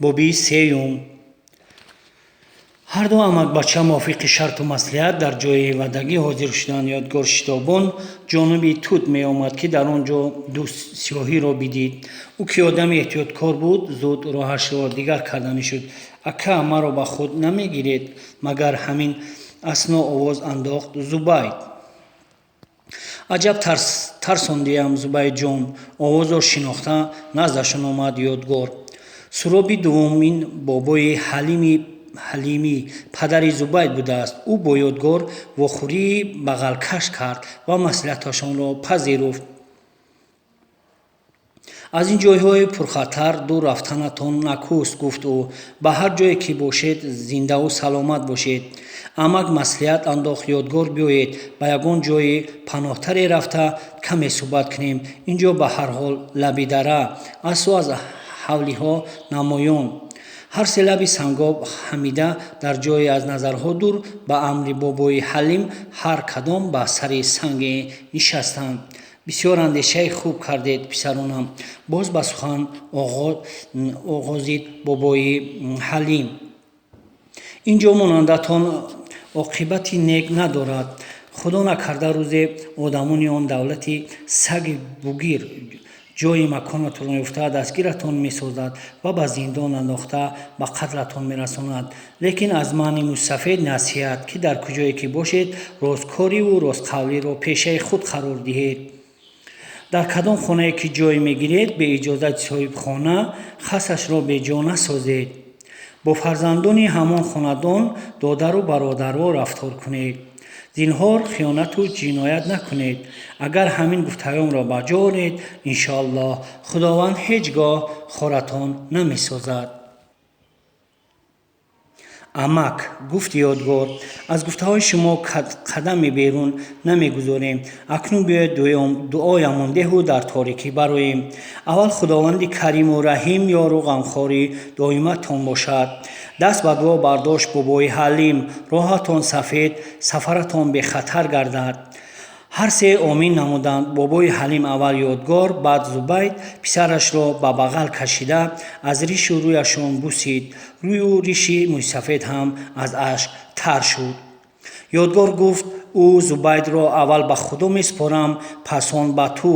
боби сеюм. ҳарду амакбача мувофиқи шарту маслиҳат дар ҷойи ваъдагӣ ҳозир шуданд. ёдгор шитобон ҷониби Тут меомад, ки дар он ҷо ду сиёҳиро бидид. ӯ ки одами эҳтиёткор буд, зуд роҳашро дигар карда мешуд. Ака, маро ба худ намегиред? Магар ҳамин асно овоз андохт Зубайд. аҷаб тарсондиам, Зубайдҷон. Овозро шинохта наздашон омад ёдгор. суроби дуввумин бобои ҳалими падари Зубайд будааст. ӯ бо ёдгор вохӯрии бағалкаш кард ва маслиҳаташонро пазируфт. аз ин ҷойҳои пурхатар дур рафтанатон накуст, гуфт ӯ. ба ҳар ҷое ки бошед, зиндаву саломат бошед. амак маслиҳат андохт ёдгор биёед ба ягон ҷойи паноҳтаре рафта каме суҳбат кунем. ин ҷо ба ҳар ҳол лаби дара асту аз ҳавлиҳо намоён. ҳар се лаби сангоб ҳамида дар ҷое аз назарҳо дур ба амри бобои ҳалим ҳар кадом ба сари санге нишастанд. бисёр андешаи хуб кардед, писаронам. боз ба сухан оғозид бобои ҳалим. ин ҷо монандатон оқибати нек надорад. худо накарда рӯзе одамони он давлати саги бугир ҷои маконатонро ёфта дастгиратон месозад ва ба зиндон андохта ба қатлатон мерасонад. лекин аз мани мусафед насиҳат, ки дар куҷое ки бошед, росткориву ростқавлиро пешаи худ қарор диҳед. дар кадом хонае ки ҷой мегиред, бе иҷозати соҳибхона хасашро беҷо насозед. бо фарзандони ҳамон хонадон додару бародарво рафтор кунед. зинҳор хиёнату ҷиноят накунед. агар ҳамин гуфтаҳоямро ба ҷо оред, иншоаллоҳ худованд ҳеҷ гоҳ хоратон намесозад. амак, гуфти ёдгор, аз гуфтаҳои шумо қадаме берун намегузорем. акнун биёед дуоямон деҳу дар торикӣ бароем. аввал худованди кариму раҳим ёру ғамхори доиматон бошад. даст ба дуо бардошт бобои ҳалим. роҳатон сафед, сафаратон бехатар гардад. ҳар се омин намуданд. бобои ҳалим аввал ёдгор, баъд Зубайд писарашро ба бағал кашида аз ришу рӯяшон бусид. рӯю риши Мӯйсафед ҳам аз ашк тар шуд. ёдгор гуфт, ӯ Зубайдро аввал ба худо месупорам, пас он ба ту.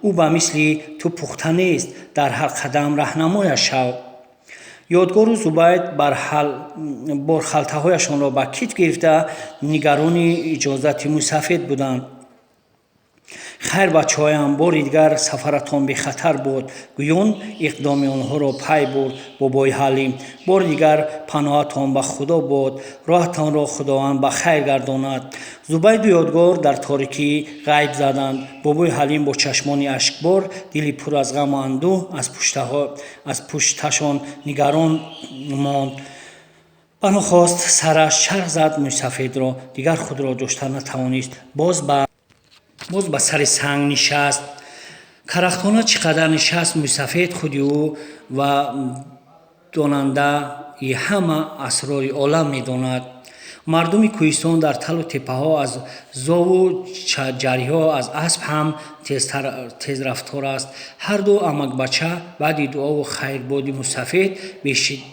ӯ ба мисли ту пухта нест. дар ҳар қадам раҳнамояш шав. ёдгору Зубайд борхалтаҳояшонро ба кит гирифта нигарони иҷозати Мӯйсафед буданд. хайр бачаҳоям, бори дигар сафаратон бехатар бод. гӯён иқдоми онҳоро пай бурд бобои ҳалим. бори дигар паноҳатон ба худо бод. роҳатонро худованд ба хайр гардонад. зубайду ёдгор дар торикӣ ғайб заданд. бобои ҳалим бо чашмони ашкбор, дили пур аз ғаму андӯҳ аз пушташон нигарон монд. банохост сараш чарх зад Мӯйсафедро. дигар худро дошта натавонист. боз ба сари санг нишаст. карахтона чӣ қадар нишаст Мӯйсафед худи ӯ ва донандаи ҳама асрори олам медонад. мардуми кӯҳистон дар талу теппаҳо аз зову ҷариҳо аз асп ҳам тезрафтор аст. ҳарду амакбача баъди дуову хайрбоди Мӯйсафед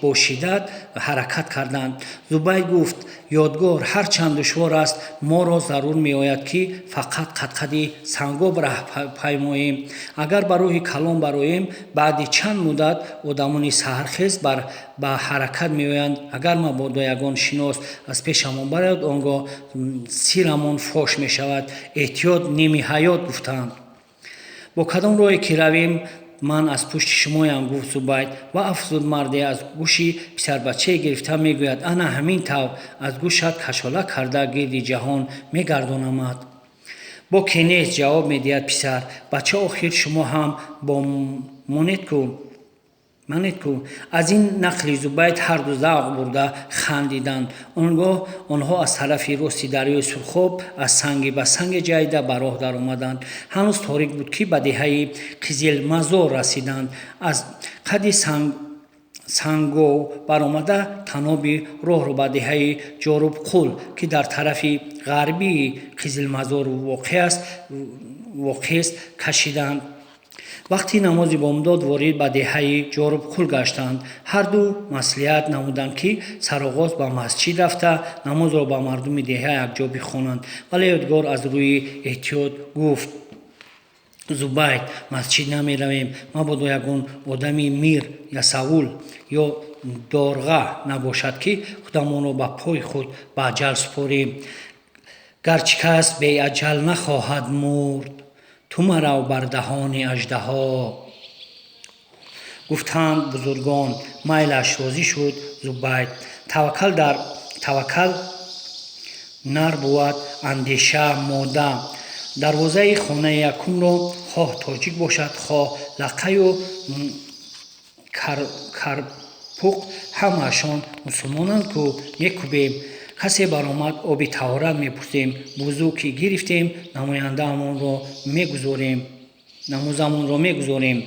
бо шиддат ҳаракат карданд. зубайд гуфт, ёдгор, ҳарчанд душвор аст, моро зарур меояд ки фақат қатқади сангоб раҳ паймоем. агар ба роҳи калон бароем, баъди чанд муддат одамони саҳрхез ба ҳаракат меоянд. агар мабодо ягон шинос аз пешамон барояд, он гоҳ сирамон фош мешавад. эҳтиёт ними ҳаёт гуфтанд. бо кадом роҳе ки равем, ман аз пушти шумоям, гуфт Зубайд. ва афзуд марде аз гӯши писарбачае гирифта мегӯяд, ана ҳамин тавр аз гӯшат кашола карда гирди ҷаҳон мегардонамад. бо ки нест, ҷавоб медиҳад писар. бача охир шумо ҳам бо манед ку. аз ин нақли Зубайд ҳарду завқ бурда хандиданд. он гоҳ онҳо аз тарафи рости дарёи Сурхоб аз санги ба санге ҷайда ба роҳ даромаданд. ҳанӯз торик буд ки ба деҳаи Қизилмазор расиданд. аз қади сангов баромада таноби роҳро ба деҳаи Ҷорубқул, ки дар тарафи ғарбии Қизилмазор воқеъ аст, кашиданд. вақти намози бомдод ворид ба деҳаи ҷорубқул гаштанд, ҳарду маслиҳат намуданд, ки сароғоз ба масҷид рафта намозро ба мардуми деҳа якҷо бихонанд. вале ёдгор аз рӯи эҳтиёт гуфт: зубайд, масҷид намеравем, мабодо ягон одами мир ясавул ё дорға набошад, ки худамонро ба пои худ ба аҷал супорем. гарчи кас беаҷал нахоҳад мурд, ту марав бар даҳони аждаҳо. гуфтанд бузургон. майлаш, розӣ шуд Зубайд. таваккал нар буд, андеша модда. дарвозаи хонаи якумро хоҳ тоҷик бошад, хоҳ лаққаю карпуқ, ҳамаашон мусулмонанд ку мекӯбем. касе баромад, оби таҳорат мепурсем, вузӯ ки гирифтем, намозамонро мегузорем.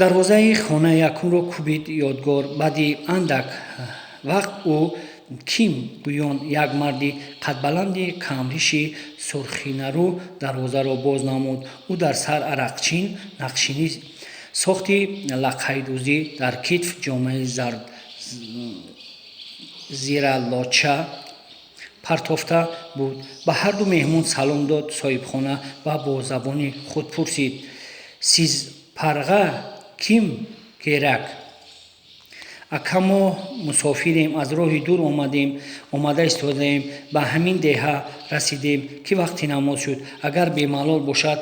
дарвозаи хонаи якумро кӯбид ёдгор. баъди андак вақт ӯ ким гӯён як марди қадбаланди камриши сурхинарӯ дарвозаро боз намуд. ӯ дар сар арақчин нақшини сохти лаққайдӯзӣ, дар китф ҷомаи зираллоча партофта буд. ба ҳарду меҳмон салом дод соҳибхона ва бо забони худ пурсид: сизпарға ким керак? ака, мо мусофирем, аз роҳи дур омада истодаем, ба ҳамин деҳа расидем, ки вақти намоз шуд. агар бемалол бошад,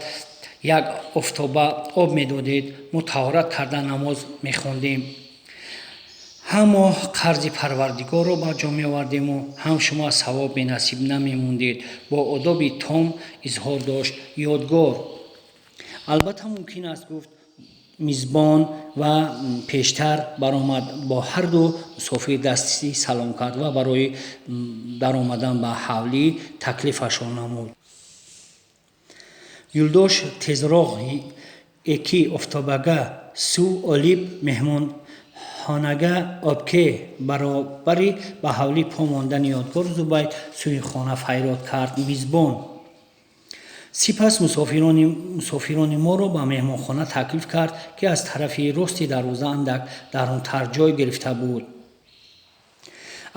як офтоба об медодед, мо таҳорат карда намоз мехондем. ҳам мо қарзи Парвардигорро ба ҷо меовардему, ҳам шумо савоб бенасиб намемондед. бо одоби том изҳор дошт ёдгор. албатта мумкин аст, гуфт мизбон ва пештар баромад. бо ҳарду мусофир дасти салом кард ва барои даромадан ба ҳавлӣ таклифашон намуд. юлдош тезроғ эки офтобага сӯ олиб меҳмонхонага обке баробари ба ҳавлӣ по мондани ёдгор Зубайд сӯи хона файрод кард. мизбон сипас мусофирони моро ба меҳмонхона таклиф кард, ки аз тарафи рости дарвоза андак дарунтар ҷой гирифта буд.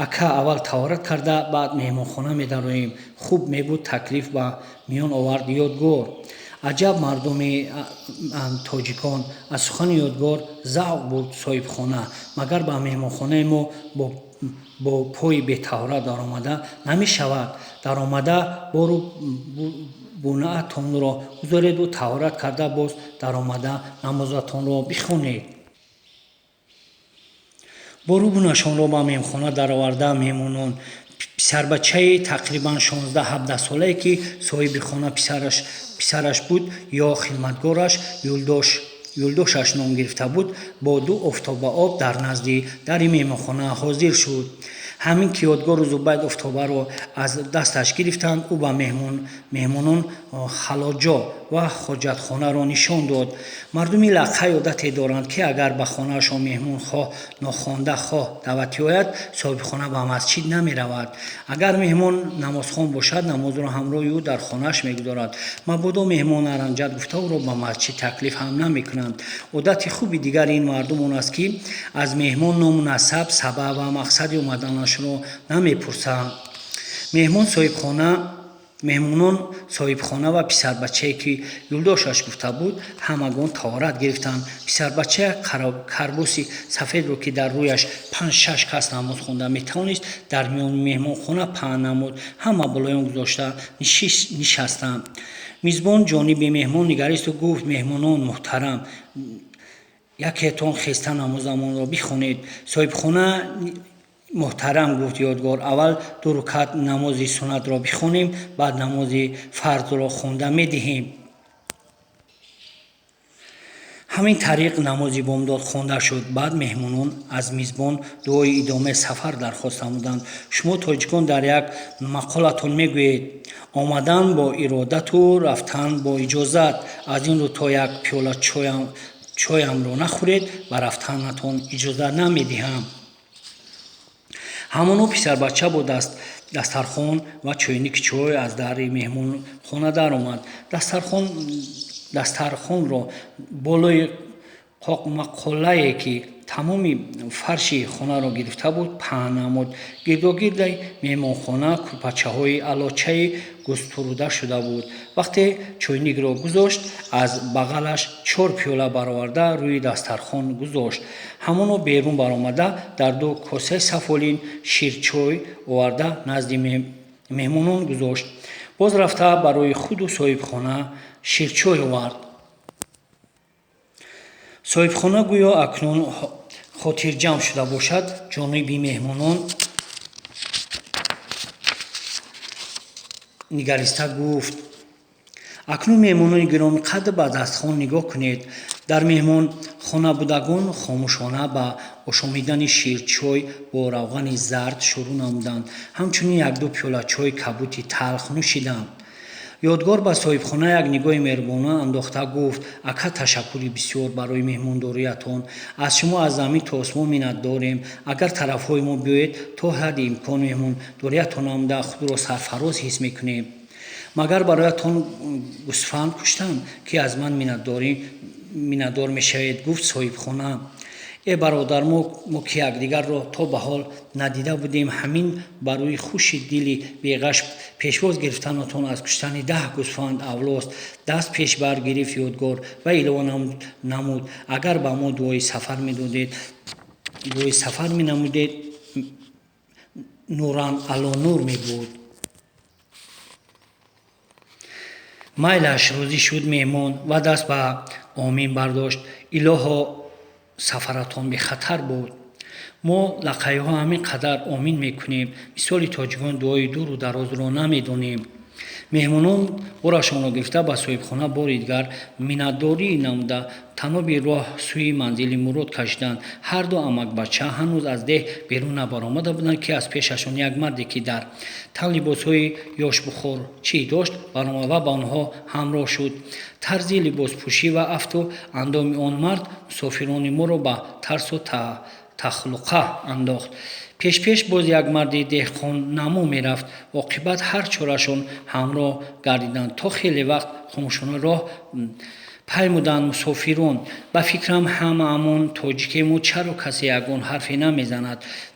ака, аввал таҳорат карда, баъд меҳмонхона медароем. хуб мебуд таклиф ба миён овард ёдгор. аҷаб мардумеанд тоҷикон. аз сухани ёдгор завқ бурд соҳибхона. магар ба меҳмонхонаи мо бо пои бетаҳорат даромада намешавад? даромада бору бунаатонро гузореду таҳорат карда боз даромада намозатонро бихонед. бору бунашонро ба меҳмонхона дароварда меҳмонон писарбачаи тақрибан 16-17 солае, ки соҳиби хона писараш буд ё хидматгораш юлдошаш ном гирифта буд, бо 2 офтоба об дар назди дари меҳмонхона ҳозир шуд. ҳамин ки ёдгору Зубайд офтобаро аз дасташ гирифтанд, ӯ ба меҳмонон халоҷо ва хоҷатхонаро нишон дод. мардуми лаққай одате доранд, ки агар ба хонаашон меҳмон хоҳ нохонда, хоҳ даъватӣ ояд, соҳибхона ба масҷид намеравад. агар меҳмон намозхон бошад, намозро ҳамроҳи ӯ дар хонааш мегузорад. мабодо меҳмон наранҷад гуфта, ӯро ба масҷид таклиф ҳам намекунанд. одати хуби дигари ин мардум он аст, ки аз меҳмон ному насаб, сабаб ва мақсади омаданашро намепурсанд. меҳмонон соҳибхона ва писарбачае, ки юлдошаш гуфта буд, ҳамагон таҳорат гирифтанд. писарбача карбуси сафедро, ки дар рӯяш 5-6 кас намоз хонда метавонист, дар миёни меҳмонхона паҳн намуд. ҳама болоён гузошта нишастанд. мизбон ҷониби меҳмон нигаристу гуфт: меҳмонон муҳтарам, якеатон хеста намозамонро бихонед. соҳибхона муҳтарам, гуфт ёдгор, аввал 2 рукат намози суннатро бихонем, баъд намози фарзро хонда медиҳем. ҳамин тариқ намози бомдод хонда шуд. баъд меҳмонон аз мизбон дуои идомаи сафар дархост намуданд. шумо тоҷикон дар як мақолатон мегӯед: омадан бо иродату рафтан бо иҷозат. аз ин рӯ то як пиёла чоямро нахӯред, ба рафтанатон иҷозат намедиҳам. ҳамоно писарбача бо дастархон ва чойники чой аз дари меҳмонхона даромад. дастархонро болои қоқмаққолае ки тамоми фарши хонаро гирифта буд паҳн намуд. Гирдогирдаи меҳмонхона курпачаҳои алочаи гӯстфуруда шуда буд. Вақте чойникро гузошт, аз бағалаш 4 пиёла бароварда рӯи дастархон гузошт. Ҳамоно берун баромада дар 2 косаи сафолин ширчой оварда назди меҳмонон гузошт. Боз рафта барои худу соҳибхона ширчой овард. соҳибхона гӯё акнун хотирҷамъ шуда бошад, ҷониби меҳмонон нигариста гуфт: акнун меҳмонони гиромиқадр ба дастхон нигоҳ кунед. дар меҳмонхонабудагон хомӯшона ба ошомидани ширчой бо равғани зард шурӯъ намуданд. ҳамчунин 1-2 пиёла чойи кабути талх нӯшиданд. ёдгор ба соҳибхона як нигоҳи меҳрубона андохта гуфт: ака, ташаккури бисёр барои меҳмондориятон. аз шумо аз замин то осмон миннатдорем. агар тарафҳои мо биёед, то ҳадди имкон меҳмондориятон намуда худро сарфароз ҳис мекунем. магар бароятон гӯсфанд куштам, ки аз ман миннатдор мешавед, гуфт соҳибхона. бародар, мо ки якдигарро то ба ҳол надида будем, ҳамин ба рӯи хуши дили беғаш пешвоз гирифтанатон аз куштани 10 гӯсфанд авлост. даст пеш бар гирифт ёдгор ва илова намуд: агар ба мо дуои сафар менамудед, нуран ало нур мебуд. майлаш, розӣ шуд меҳмон ва даст ба омин бардошт. илоҳо, сафаратон бехатар буд. мо лақайҳо ҳамин қадар омин мекунем. мисоли тоҷикон дуои дуру дарозро намедонем. меҳмонон борашонро гирифта ба соҳибхона бори дигар миннатдорӣ намуда таноби роҳ сӯи манзили мурод кашиданд. ҳарду амакбача ҳанӯз аз деҳ берун набаромада буданд, ки аз пешашон як марде, ки дар тан либосҳои ёшбухорчӣ дошт, баромад ва ба онҳо ҳамроҳ шуд. тарзи либоспӯшӣ ва афту андоми он мард мусофирони моро ба тарсу тахлуқа андохт. пеш боз як марди деҳқон намо мерафт. оқибат ҳар чорашон ҳамроҳ гардиданд. то хеле вақт хомӯшона роҳ паймуданд мусофирон. ба фикрам ҳама амон тоҷикему чаро касе ягон ҳарфе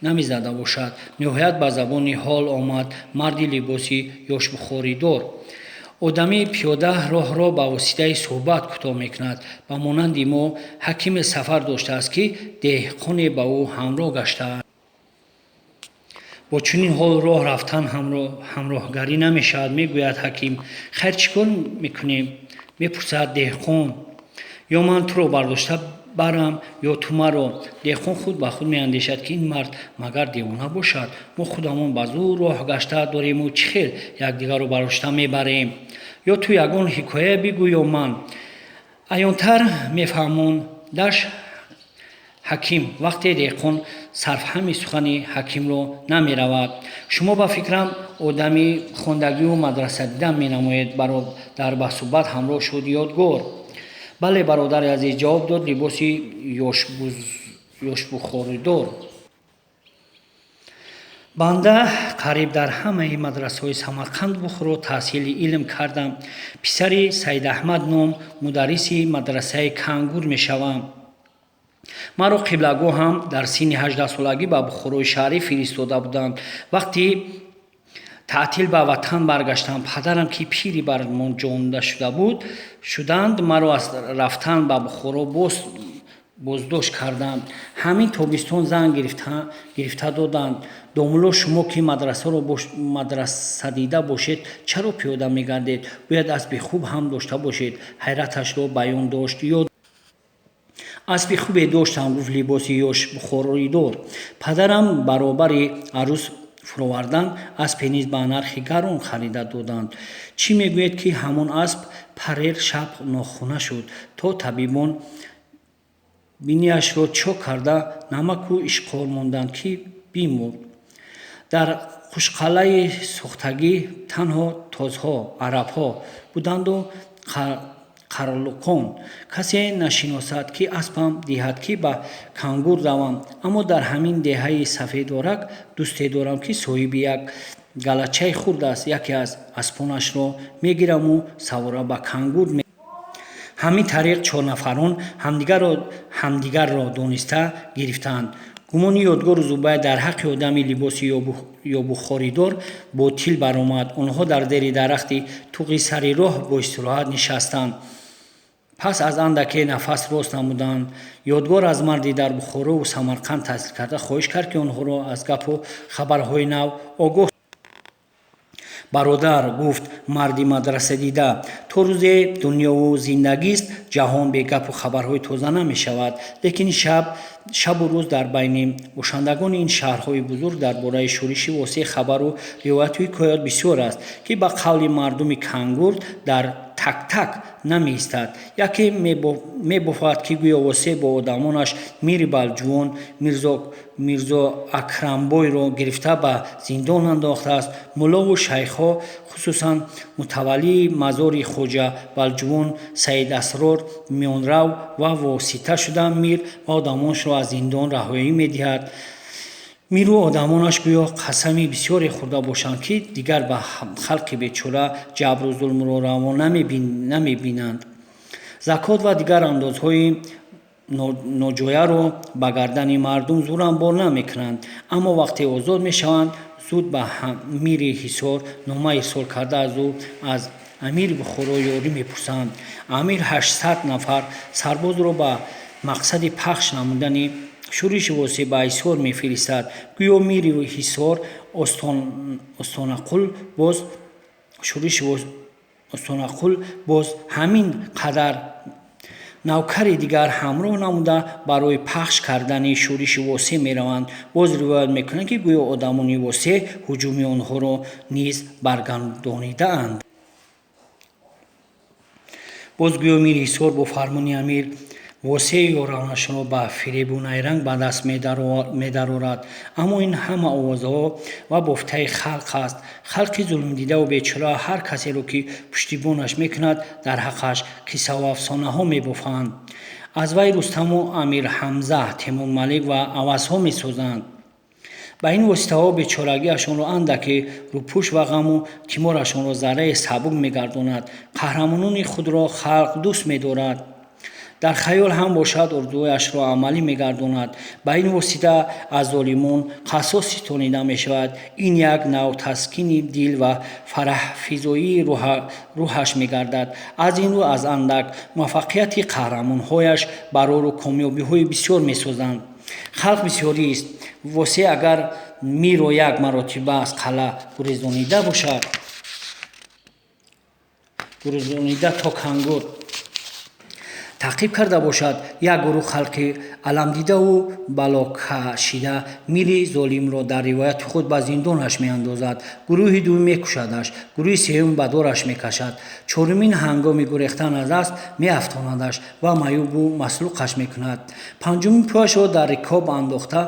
намезада бошад. ниҳоят ба забони ҳол омад марди либоси ёшбухоридор. одами пиёда роҳро ба воситаи суҳбат кӯтоҳ мекунад. ба монанди мо ҳакиме сафар доштааст, ки деҳқоне ба ӯ ҳамроҳ гаштааст. бо чунин ҳол роҳ рафтан ҳамроҳгарӣ намешавад, мегӯяд ҳаким. хайр чӣ кор мекунем? мепурсад деҳқон. ё ман туро бардошта барам, ё ту маро. деҳқон худ ба худ меандешад, ки ин мард магар девона бошад. мо худамон ба зур роҳ гашта дориму чӣ хел якдигарро бардошта мебарем. ё ту ягон ҳикоя бигӯ, ё ман. аёнтар мефаҳмондаш ҳаким. вақте деҳқон сарфҳами сухани ҳакимро намеравад. шумо ба фикрам одами хондагию мадраса дидан менамоед. бародар ба суҳбат ҳамроҳ шуд ёдгор. бале, бародари азиз, ҷавоб дод либоси ёшбухоридор. банда қариб дар ҳамаи мадрасаҳои Самарқанд Бухоро таҳсили илм кардам. писари Саидаҳмад ном мударриси мадрасаи Кангур мешавам. маро қиблагоҳам дар синни 18 солагӣ ба Бухорои шаҳрӣ фиристода буданд. вақти таътил ба ватан баргаштам. падарам, ки пири бармонҷонда шуданд, маро аз рафтан ба Бухоро боздошт карданд. ҳамин тобистон занг гирифта доданд: домулло, шумо ки мадрасадида бошед, чаро пиёда мегардед? бояд аспи хуб ҳам дошта бошед. ҳайраташро баён дошт. аспи хубе доштам, гуфт либоси ёшбухоридор. падарам баробари арӯз фуровардан аспе низ ба нархи гарон харида доданд. чӣ мегӯед, ки ҳамон асп парер шаб нохона шуд, то табибон биниашро чок карда намаку ишқор монданд, ки бимурд. дар қушқалъаи сӯхтагӣ танҳо тозҳо, арабҳо буданду қарлуқон. касе нашиносад, ки аспам диҳад, ки ба Кангур равам. аммо дар ҳамин деҳаи сафедорак дӯсте дорам, ки соҳиби як галачаи хурд аст. яке аз аспонашро мегираму савора ба Кангур ҳамин тариқ чорнафарон ҳамдигарро дониста гирифтанд. гумони ёдгору зубай дар ҳаққи одами либоси ёбухоридор ботил баромад. онҳо дар зери дарахти туғи сари роҳ бо истироҳат нишастанд. пас аз андаке нафас рост намуданд. ёдгор аз марди дар бухорову самарқанд таҳсил карда хоҳиш кард, ки онҳоро аз гапу хабарҳои нав огоҳ. бародар, гуфт марди мадрасадида, то рӯзе дунёву зиндагист, ҷаҳон бе гапу хабарҳои тоза намешавад. лекин шабу рӯз дар байни бошандагони ин шаҳрҳои бузург дар бораи шӯриши восеъ хабару ривояту ҳикоят бисёр аст, ки ба қавли мардуми кангурд дар так-так намеистад. яке мебофад, ки гӯё восеъ бо одамонаш мири балҷувон мирзо Акрамбойро гирифта ба зиндон андохтааст. муллову шайхҳо, хусусан мутаваллии мазори хоҷа балҷувон Саид Асрор миёнрав ва восита шуда мир ва одамонашро аз зиндон раҳоӣ медиҳад. миру одамонаш гӯё қасами бисёре хӯрда бошанд, ки дигар ба халқи бечора ҷабру зулмро раво намебинанд. закот ва дигар андозҳои ноҷояро ба гардани мардум зӯранбор намекунанд. аммо вақте озод мешаванд, зуд ба амири ҳисор нома ирсол карда аз ӯ аз амири бухоро ёрӣ мепурсанд. амир 800 нафар сарбозро ба мақсади пахш намудани шӯриши восеъ ба ҳисор мефиристад. гӯё мири ҳисор остонақул боз ҳамин қадар навкари дигар ҳамроҳ намуда барои пахш кардани шӯриши восеъ мераванд. боз ривоят мекунанд, ки гӯё одамони восеъ ҳуҷуми онҳоро низ баргардонидаанд. боз гӯё мири ҳисор бо фармони амир восеъ ёронашро ба фиребу найранг ба даст медарорад. аммо ин ҳама овозҳо ва бофтаи халқ аст. халқи зулмдидаву бечора ҳар касеро, ки пуштибонаш мекунад, дар ҳаққаш қиссаву афсонаҳо мебофанд. аз вай рустаму амир ҳамза, темурмалик ва авазҳо месозанд. ба ин воситаҳо бечорагиашонро андаке рӯпӯш ва ғаму тиморашонро зарраи сабук мегардонад. қаҳрамонони худро халқ дӯст медорад. дар хаёл ҳам бошад, орзуҳояшро амалӣ мегардонад. ба ин восита аз золимон қасос ситонида мешавад. ин як нав таскини дил ва фараҳфизоии рӯҳаш мегардад. аз ин рӯ аз андак муваффақияти қаҳрамонҳояш барору комёбиҳои бисёр месозанд. халқ бисёрист. восеъ агар миро як маротиба аз қалъа гурезонида бошад, гурезонида то кангур таъқиб карда бошад, як гурӯҳ халқи аламдидаву балокашида мири золимро дар ривояти худ ба зиндонаш меандозад. гурӯҳи дуввум мекушадаш, гурӯҳи сеюм ба дораш мекашад, чорумин ҳангоми гурехтан аз даст меафтонадаш ва маъюбу маслуқаш мекунад. панҷумин пӯяшро дар рикоб андохта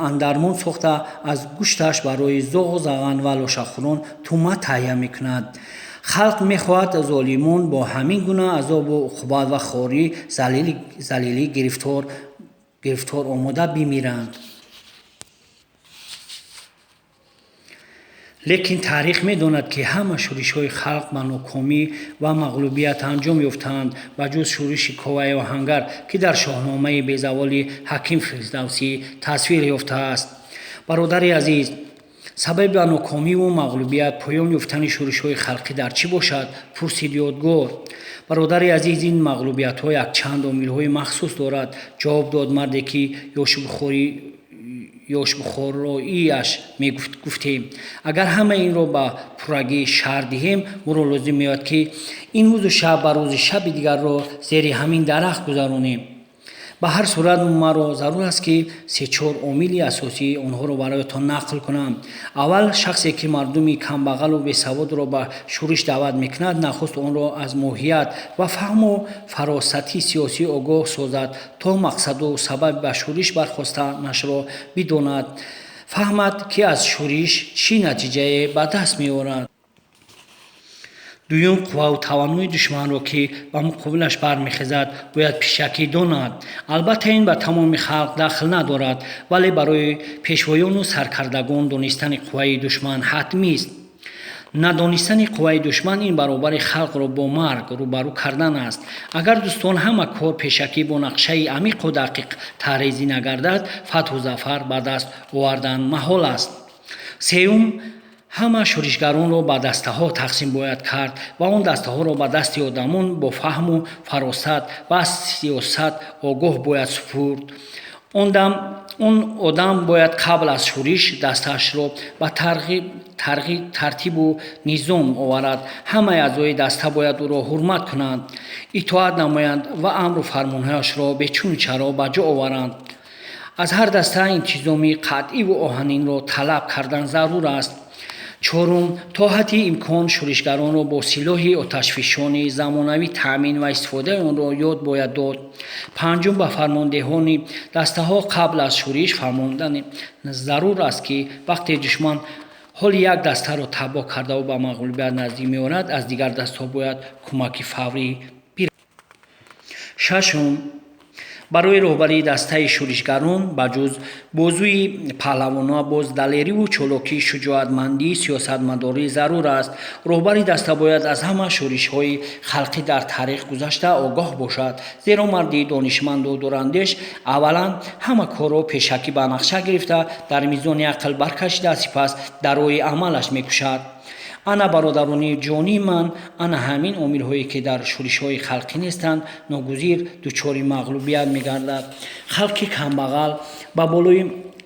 андармон сохта аз гӯшташ барои зоғу заған ва лошахӯрон тума таҳия мекунад. халқ мехоҳад золимон бо ҳамин гуна азобу уқубат ва хорӣ залилӣ гирифтор омода бимиранд. лекин таърих медонад, ки ҳама шӯришҳои халқ ба нокомӣ ва мағлубият анҷом ёфтаанд, ба ҷуз шӯриши коваи оҳангар, ки дар шоҳномаи безаволи ҳаким фирдавсӣ тасвир ёфтааст. бародари азиз, сабаби ба нокомиву мағлубият поён ёфтани шӯришҳои халқӣ дар чӣ бошад? пурсид ёдгор. бародари азиз, ин мағлубиятҳо якчанд омилҳои махсус дорад. ҷавоб дод марде, ки ёшбухороиаш мегуфтем. агар ҳама инро ба пуррагӣ шаҳр диҳем, моро лозим меояд, ки ин рӯзу шаб ба рӯзи шаби дигарро зери ҳамин дарахт гузаронем. ба ҳар сурат маро зарур аст, ки 3-4 омили асосии онҳоро бароятон нақл кунам. аввал, шахсе, ки мардуми камбағалу бесаводро ба шӯриш даъват мекунад, нахуст онро аз моҳият ва фаҳму фаросати сиёсӣ огоҳ созад, то мақсаду сабаби ба шӯриш бархостанашро бидонад, фаҳмад, ки аз шӯриш чӣ натиҷае ба даст меорад. дуюм, қувваву таваннои душманро, ки ба муқобилаш бармехезад, бояд пешакӣ донад. албатта ин ба тамоми халқ дахл надорад, вале барои пешвоёну саркардагон донистани қувваи душман ҳатмист. надонистани қувваи душман ин баробари халқро бо марг рӯбарӯ кардан аст. Агар дӯстон ҳама кор пешакӣ бо нақшаи амиқу дақиқ тарезӣ нагардад, фатҳу зафар ба даст овардан маҳол аст. сеюм, ҳама шӯришгаронро ба дастаҳо тақсим бояд кард ва он дастаҳоро ба дасти одамон бо фаҳму фаросат ва сиёсат огоҳ бояд супурд. Он одам бояд қабл аз шӯриш дастаашро ба тартибу низом оварад. ҳамаи аъзои даста бояд ӯро ҳурмат кунанд, итоат намоянд ва амру фармонҳояшро бечуну чаро ба ҷо оваранд. аз ҳар даста интизоми қатъиву оҳанинро талаб кардан зарур аст. чорум, то ҳадди имкон шӯришгаронро бо силоҳи оташфишони замонавӣ таъмин ва истифодаи онро ёд бояд дод. панҷум, ба фармондеҳони дастаҳо қабл аз шӯриш фармодан зарур аст, ки вақте душман ҳоли як дастаро табоҳ кардаву ба мағлубият наздик меорад, аз дигар дастаҳо бояд кӯмаки фаврӣ бирасад. шашум, барои роҳбарии дастаи шӯришгарон ба ҷуз бозуи паҳлавона боз далериву чолокӣ, шуҷоатмандӣ, сиёсатмадорӣ зарур аст. роҳбари даста бояд аз ҳама шӯришҳои халқӣ дар таърих гузашта огоҳ бошад, зеро марди донишманду дурандеш аввалан ҳама корро пешакӣ ба нақша гирифта, дар мизони ақл баркашида, сипас дар роҳи амалаш мекушад. ана бародарони ҷонии ман, ана ҳамин омилҳое ки дар шӯришҳои халқӣ нестанд, ногузир дучори мағлубият мегардад. халқи камбағал ба болои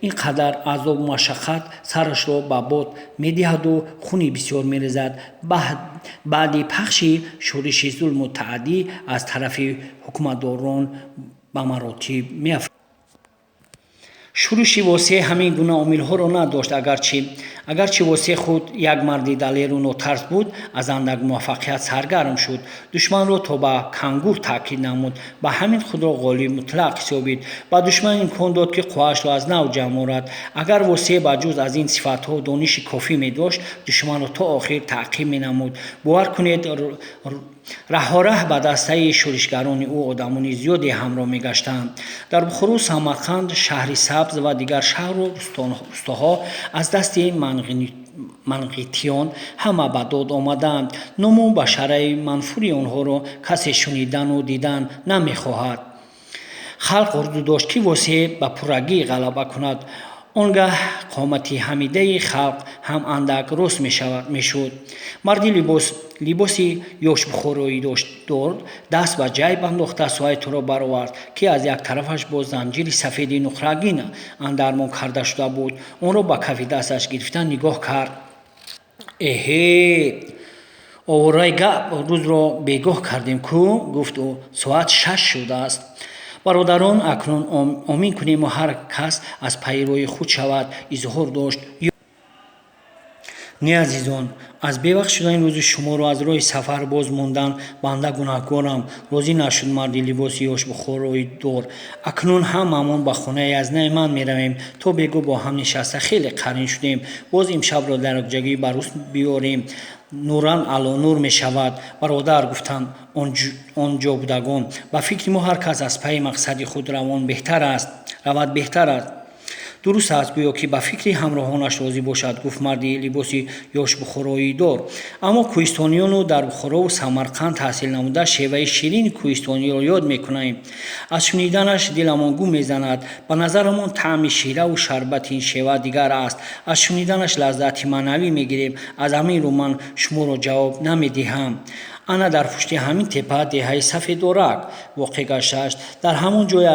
ин қадар азобу машаққат сарашро ба бод медиҳаду хуни бисёр мерезад. баъди пахши шӯриши зулму таъдӣ аз тарафи ҳукуматдорон ба маротиб меафзад. шӯриши восеъ ҳамин гуна омилҳоро надошт. агарчи восеъ худ як марди далеру нотарс буд, аз андак муваффақият саргарм шуд. душманро то ба кангур таъкид намуд, ба ҳамин худро ғолиб мутлақ ҳисобид. ба душман имкон дод, ки қувваашро аз нав ҷамъ орад. агар восеъ ба ҷуз аз ин сифатҳо дониши кофӣ медошт, душманро то охир таъқиб менамуд. бовар кунед, раҳораҳ ба дастаи шӯришгарони ӯ одамони зиёде ҳамроҳ мегаштанд. дар бухоро, самарқанд, шаҳри сабз ва дигар шаҳру рӯстоҳо аз дасти манғитиён ҳама ба дод омаданд. ному башараи манфури онҳоро касе шунидану дидан намехоҳад. халқ орзу дошт, ки восеъ ба пуррагӣ ғалаба кунад. он гаҳ қомати ҳамидаи халқ ҳам андак рост мешуд. марди либоси ёшбухороидор даст ба ҷайб андохта соҳайтро баровард, ки аз як тарафаш бо занҷири сафеди нуқрагин андармон карда шуда буд. онро ба кафи дасташ гирифта нигоҳ кард. эҳе, овораи гап, рӯзро бегоҳ кардем кӯ, гуфт ӯ. соат 6 шудааст. бародарон, акнун омин кунему ҳар кас аз пайи роҳи худ шавад, изҳор дошт. не азизон, аз бевақт шудани рӯзи шуморо аз роҳи сафар боз мондан банда гунаҳкорам. розӣ нашуд марди либоси ёшбухороидор. акнун ҳамамон ба хонаи язнаи ман меравем. то бегу бо ҳам нишаста хеле қарин шудем. боз имшабро дар якҷоягӣ ба рӯст биёрем. нуран алонур мешавад. бародар, гуфтанд он ҷобудагон, ба фикри мо ҳар кас аз пайи мақсади худ равад беҳтар аст. дуруст аст, гӯё ки ба фикри ҳамроҳонаш розӣ бошад, гуфт марди либоси ёшбухороидор. аммо кӯҳистониёну дар бухорову самарқанд таҳсил намуда шеваи ширини кӯҳистониро ёд мекунем. аз шуниданаш диламон гум мезанад. ба назарамон таъми шираву шарбати ин шева дигар аст. аз шуниданаш лаззати маънавӣ мегирем. аз ҳамин рӯ ман шуморо ҷавоб намедиҳам. ана дар пушти ҳамин теппа деҳаи сафедорак воқеъ гаштааст. дар ҳамон ҷое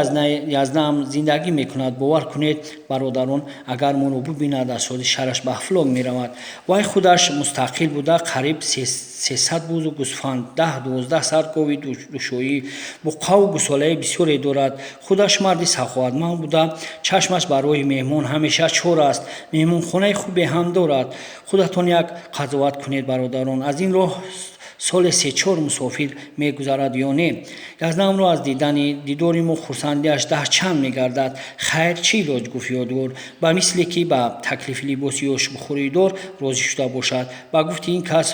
язнаам зиндагӣ мекунад. бовар кунед, бародарон, агар моро бубинад, аз соли шараш ба афлок меравад. вай худаш мустақил буда, қариб 300 бузу гӯсфанд, 10-12 саркови душоӣ, буққаву гӯсолаи бисёре дорад. худаш марди саховатманд буда, чашмаш ба роҳи меҳмон ҳамеша чор аст. меҳмонхонаи хубе ҳам дорад. худатон як қазоват кунед, бародарон, аз ин роҳ соли 3-4 мусофир мегузарад ё не? язнаамро аз дидори мо хурсандиаш даҳчанд мегардад. хайр, чӣ илоҷ? гуфт ёдгор, ба мисле ки ба таклифи либоси ёшбухороидор розӣ шуда бошад. ба гуфти ин кас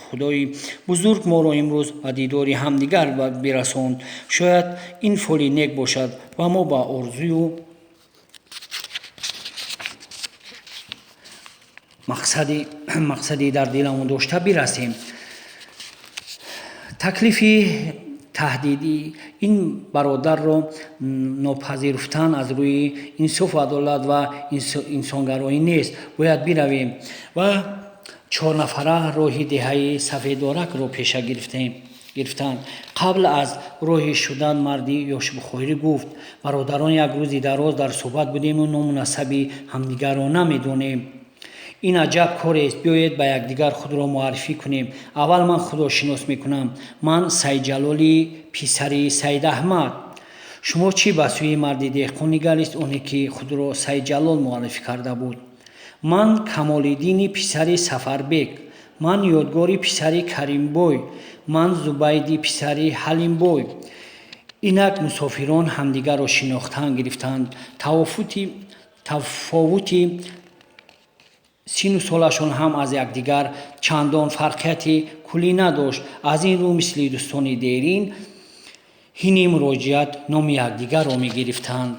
худои бузург моро имрӯз ба дидори ҳамдигар бирасонд. шояд ин фоли нек бошад ва мо ба орзую мақсади дар дилам дошта бирасем. таклифи таҳдиди ин бародарро нопазируфтан аз рӯи инсофу адолат ва инсонгароӣ нест. Бояд биравем ва 4 нафара роҳи деҳаи сафедоракро пеша гирифтанд. қабл аз роҳи шудан марди ёшбухойрӣ гуфт: бародарон, як рӯзи дароз дар суҳбат будему ному насаби ҳамдигарро намедонем. ин аҷаб корест. биёед ба якдигар худро муаррифӣ кунем. аввал ман худошинос мекунам. ман Саидҷалоли писари Саидаҳмад. шумо чӣ ба сӯи марди деҳқон нигарист, оне ки худро Саидҷалол муаррифӣ карда буд? ман Камолиддини писари Сафарбек. ман Ёдгори писари Каримбой. ман Зубайди писари Ҳалимбой. инак мусофирон ҳамдигарро шинохтан гирифтанд. тафовути сину солашон ҳам аз якдигар чандон фарқияти куллӣ надошт. аз ин рӯ мисли дӯстони дерин ҳини муроҷиат номи якдигарро мегирифтанд.